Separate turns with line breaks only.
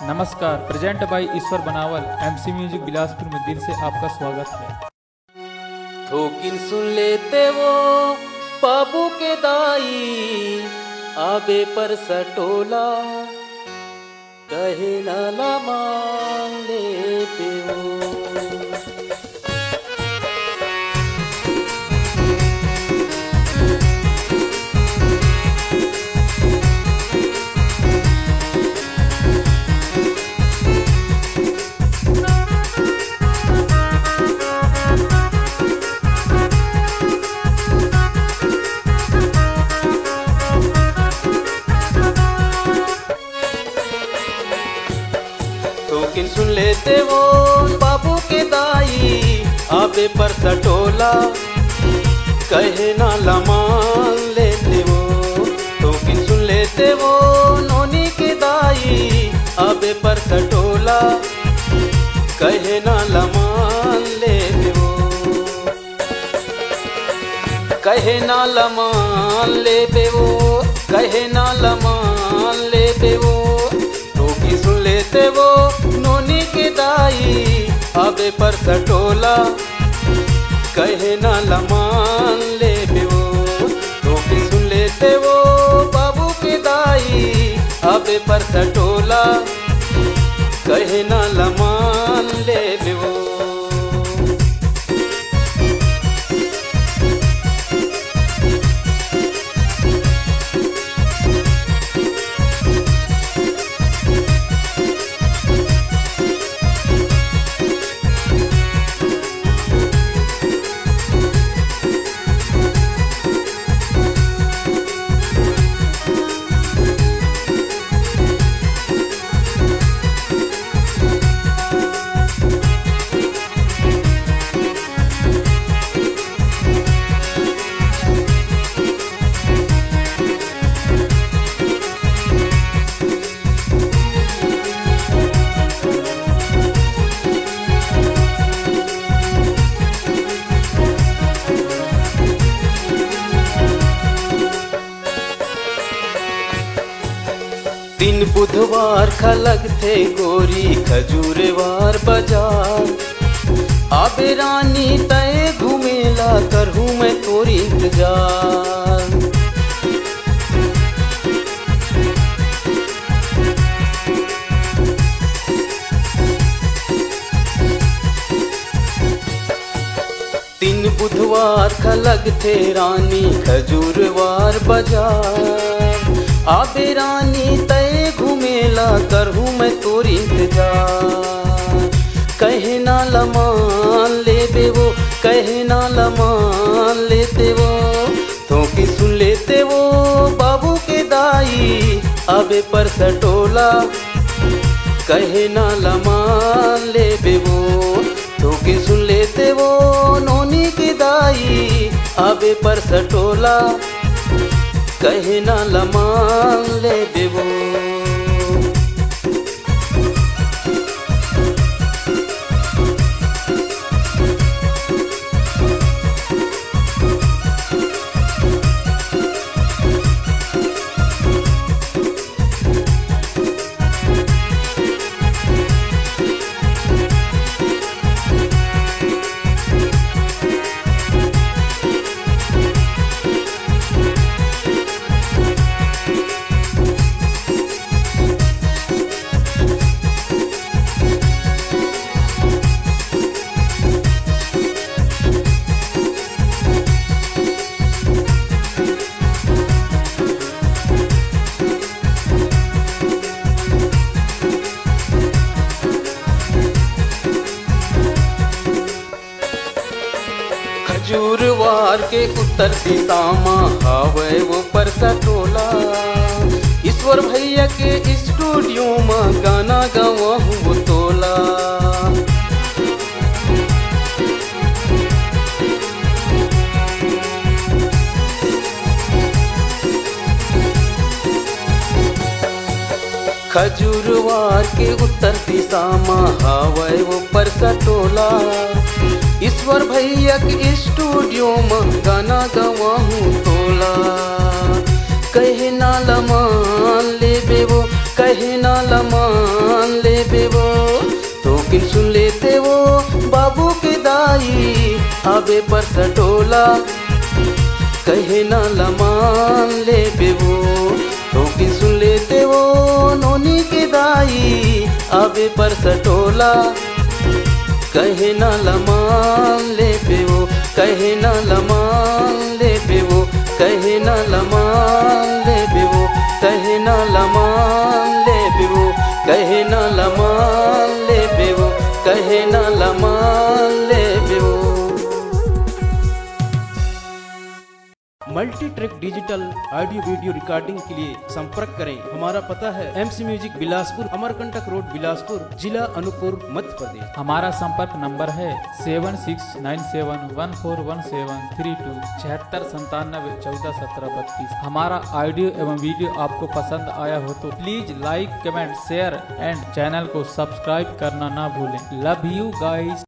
नमस्कार, present by ईश्वर बनावल MC music Bilaspur में दिल से आपका स्वागत है।
थोकिन सुन लेते वो बाबू के दाई आबे पर सटोला कहे नाला मान लेते वो। थोकिन सुन लेते वो बाबू के दाई आबे पर सटोला कहे नाला मान लेते वो। थोकिन सुन लेते वो नोनी के दाई आबे पर सटोला कहे नाला मान लेते वो। कहे नाला मान लेते वो, कहे नाला मान लेते वो। थोकिन सुन लेते वो नोनी के दाई आबे पर सटोला कहे नाला मान लेते वो। थोकिन सुन लेते वो बाबू के दाई आबे पर सटोला कहे नाला मान लेते वो। दिन बुधवार खलग थे गोरी खजूरेवार बाजार आबे रानी तय घूमेला करहूँ मैं तोरी इंतजार। दिन बुधवार खलग थे रानी खजूरवार बाजार आबे रानी तय घूमेला करहूँ मैं तोरी इंतजार। कहे नाला मान लेते वो, कहे नाला मान लेते वो। थोकिन सुन लेते वो बाबू के दाई आबे पर सटोला कहे नाला मान लेते वो। थोकिन सुन लेते वो नोनी के दाई आबे पर सटोला कहे नाला मान लेते वो। खजूरवार के उत्तर दिशा में हावे वो पर सटोला ईश्वर भैया के स्टूडियो में गाना गवा वो तोला। खजूरवार के उत्तर दिशा में हावे वो पर सटोला ईश्वर भैया के स्टूडियो में गाना गवाहूँ तोला। कहे नाला मान लेबे वो, कहे नाला मान आवे पर सटोला कहे ना लमान ले बेवो तो कि सुन लेते वो नोनी के दाई आवे पर सटोला कहे ना लमान ले बेवो कहे ना लमान ले बेवो कहे ना लमान ले बेवो कहे ना लमान ले बेवो कहे ना लमान ले बेवो कहे ना लमान ले बेवो।
Multi track digital audio video recording के लिए संपर्क करें। हमारा पता है MC music Bilaspur, Amarkantak road, Bilaspur, जिला अनूपपुर, मध्य प्रदेश।
हमारा संपर्क नंबर है 7697141732 7697141732। हमारा ऑडियो एवं वीडियो आपको पसंद आया हो तो please like, comment, share and channel को सब्सक्राइब करना ना भूलें। Love you guys.